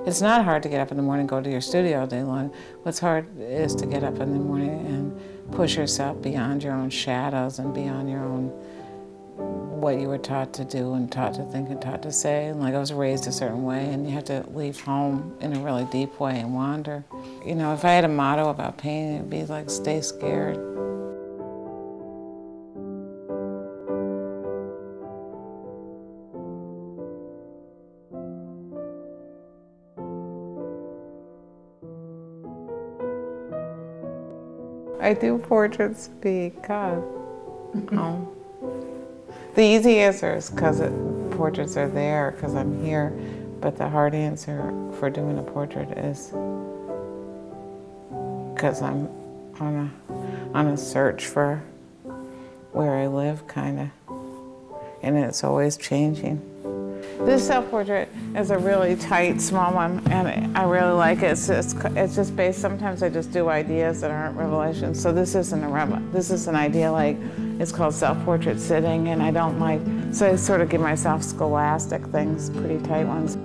It's not hard to get up in the morning and go to your studio all day long. What's hard is to get up in the morning and push yourself beyond your own shadows and beyond your own, what you were taught to do and taught to think and taught to say. And like I was raised a certain way, and you have to leave home in a really deep way and wander. You know, if I had a motto about pain, it'd be like, stay scared. I do portraits because the easy answer is because portraits are there, because I'm here. But the hard answer for doing a portrait is because I'm on a search for where I live, kind of, and it's always changing. This self-portrait is a really tight, small one, and I really like it. It's just based, sometimes I just do ideas that aren't revelations. So this isn't this is an idea, like, it's called self-portrait sitting, and I don't like, so I sort of give myself scholastic things, pretty tight ones.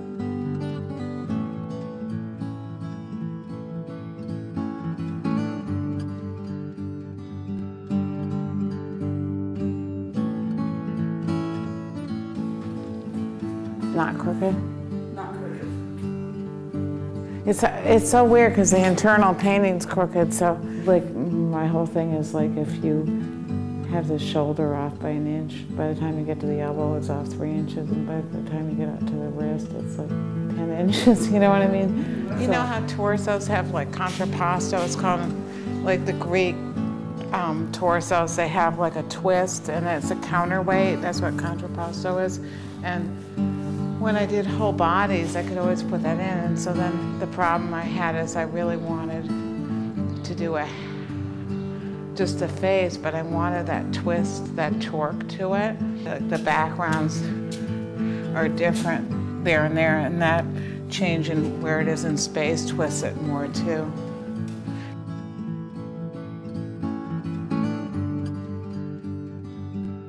Not crooked? Not crooked. It's so weird because the internal painting's crooked, so like my whole thing is like if you have the shoulder off by an inch, by the time you get to the elbow it's off 3 inches, and by the time you get up to the wrist it's like 10 inches, you know what I mean? You know how torsos have like contrapposto, it's called, like the Greek torsos, they have like a twist and it's a counterweight, that's what contrapposto is. And when I did whole bodies, I could always put that in, and so then the problem I had is I really wanted to do just a face, but I wanted that twist, that torque to it. The backgrounds are different there, and that change in where it is in space twists it more too.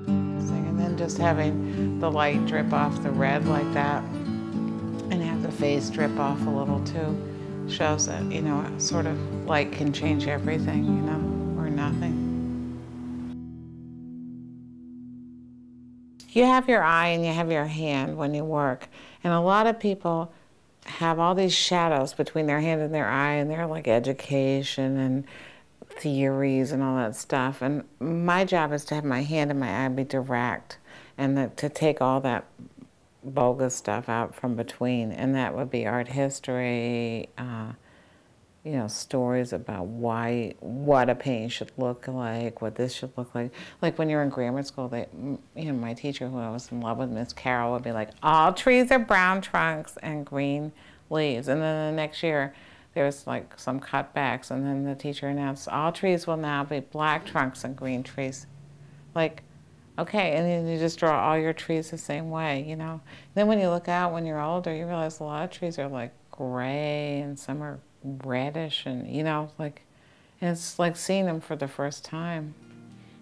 And then just having the light drip off the red like that, and have the face drip off a little too, shows that, you know, sort of light can change everything, you know, or nothing. You have your eye and you have your hand when you work, and a lot of people have all these shadows between their hand and their eye, and they're like education and theories and all that stuff, and my job is to have my hand and my eye be direct, and to take all that bogus stuff out from between, and that would be art history, you know, stories about what a painting should look like, what this should look like. Like when you're in grammar school, you know, my teacher, who I was in love with, Miss Carroll, would be like, all trees are brown trunks and green leaves, and then the next year there was like some cutbacks, and then the teacher announced, all trees will now be black trunks and green trees. Like, okay, and then you just draw all your trees the same way, you know. Then when you look out when you're older, you realize a lot of trees are like gray and some are reddish, and you know, like, and it's like seeing them for the first time.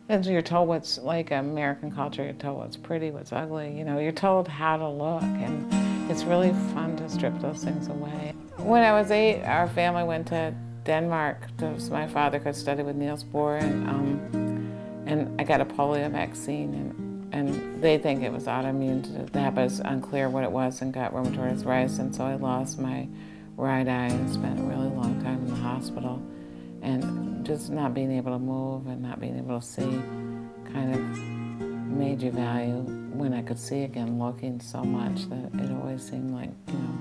And you're told what's, like American culture, you're told what's pretty, what's ugly, you know, you're told how to look, and it's really fun to strip those things away. When I was 8, our family went to Denmark so my father could study with Niels Bohr, and I got a polio vaccine, and they think it was autoimmune to that, but it's unclear what it was, and got rheumatoid arthritis, and so I lost my right eye and spent a really long time in the hospital. And just not being able to move and not being able to see kind of made you value when I could see again, looking so much that it always seemed like, you know,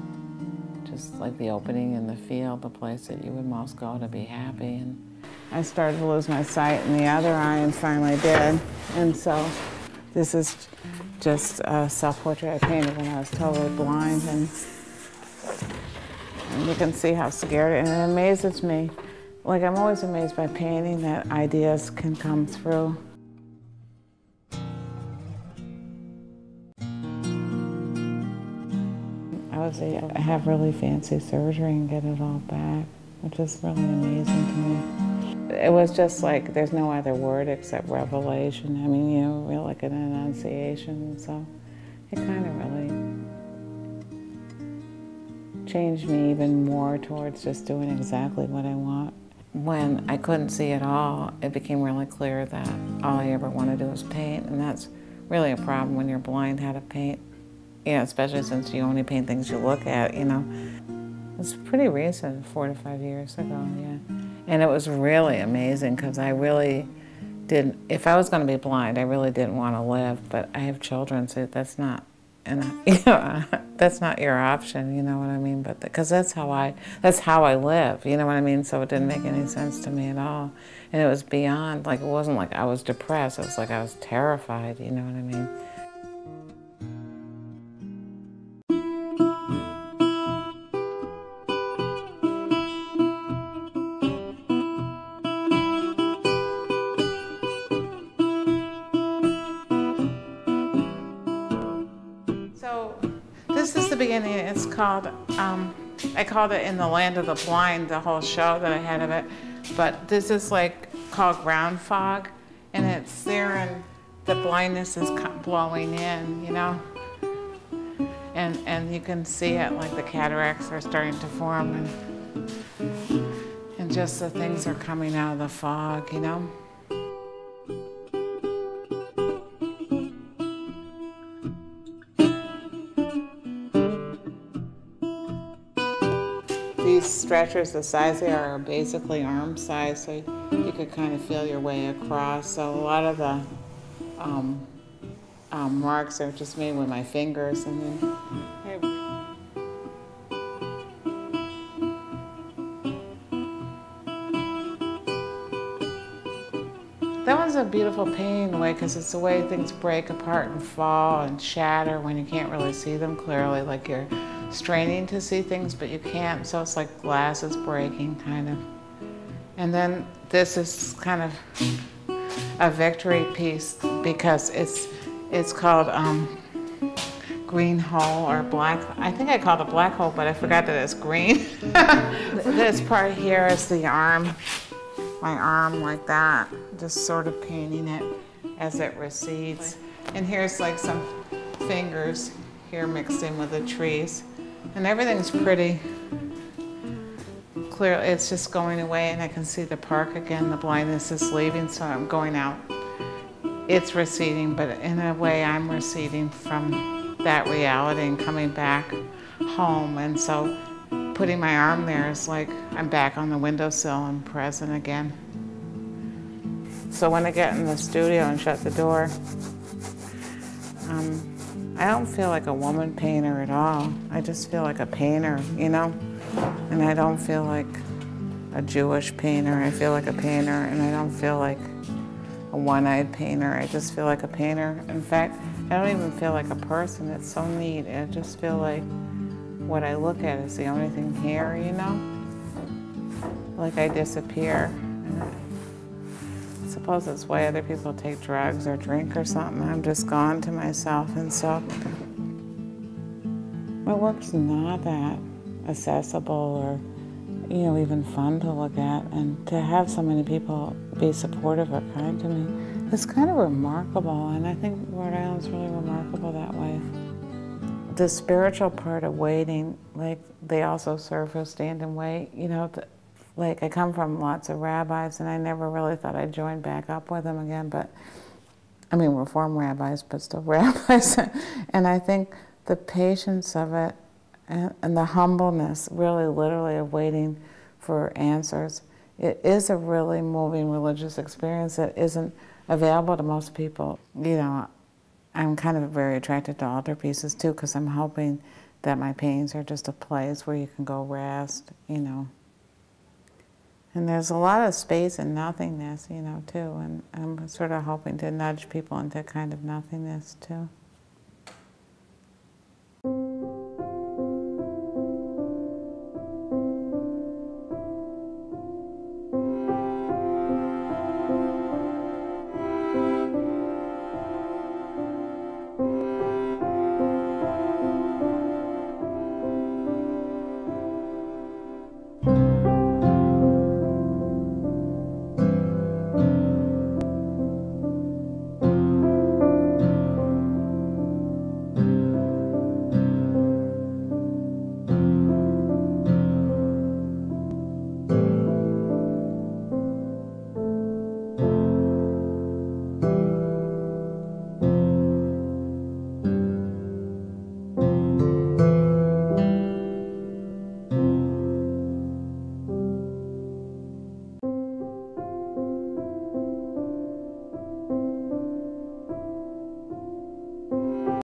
just like the opening in the field, the place that you would most go to be happy. And I started to lose my sight in the other eye and finally did. And so this is just a self-portrait I painted when I was totally blind. And you can see how scared, and it amazes me. Like, I'm always amazed by painting that ideas can come through. I have really fancy surgery and get it all back, which is really amazing to me. It was just like, there's no other word except revelation. I mean, you know, really like an enunciation, so it kind of really changed me even more towards just doing exactly what I want. When I couldn't see at all, it became really clear that all I ever want to do is paint, and that's really a problem when you're blind, how to paint. Yeah, especially since you only paint things you look at, you know. It's pretty recent, 4 to 5 years ago, yeah. And it was really amazing because I really didn't, if I was going to be blind, I really didn't want to live, but I have children, so that's not, and you know, that's not your option, you know what I mean? But because that's how I live, you know what I mean? So it didn't make any sense to me at all. And it was beyond, like, it wasn't like I was depressed, it was like I was terrified, you know what I mean? So this is the beginning. It's called, I called it In the Land of the Blind, the whole show that I had of it. But this is like called ground fog, and it's there and the blindness is blowing in, you know? And you can see it, like the cataracts are starting to form, and just the things are coming out of the fog, you know? These stretchers, the size they are basically arm size, so you could kind of feel your way across. So a lot of the marks are just made with my fingers, and then that one's a beautiful painting in a way because it's the way things break apart and fall and shatter when you can't really see them clearly, like you're straining to see things, but you can't, so it's like glass is breaking, kind of. And then this is kind of a victory piece because it's called green hole or black. I think I called it black hole, but I forgot that it's green. This part here is the arm, my arm like that, just sort of painting it as it recedes. And here's like some fingers here mixed in with the trees. And everything's pretty clear. It's just going away, and I can see the park again. The blindness is leaving, so I'm going out. It's receding, but in a way I'm receding from that reality and coming back home. And so putting my arm there is like I'm back on the windowsill and present again. So when I get in the studio and shut the door, I don't feel like a woman painter at all. I just feel like a painter, you know? And I don't feel like a Jewish painter. I feel like a painter, and I don't feel like a one-eyed painter. I just feel like a painter. In fact, I don't even feel like a person. It's so neat. I just feel like what I look at is the only thing here, you know? Like I disappear. I suppose it's why other people take drugs or drink or something. I'm just gone to myself, and so my work's not that accessible or, you know, even fun to look at, and to have so many people be supportive or kind to me, it's kind of remarkable, and I think Rhode Island's really remarkable that way. The spiritual part of waiting, like they also serve who stand and wait, you know, like I come from lots of rabbis, and I never really thought I'd join back up with them again, but I mean, Reform rabbis, but still rabbis. And I think the patience of it and the humbleness, really literally of waiting for answers, it is a really moving religious experience that isn't available to most people. You know, I'm kind of very attracted to altarpieces too, because I'm hoping that my paintings are just a place where you can go rest, you know. And there's a lot of space and nothingness, you know, too, and I'm sort of hoping to nudge people into kind of nothingness, too.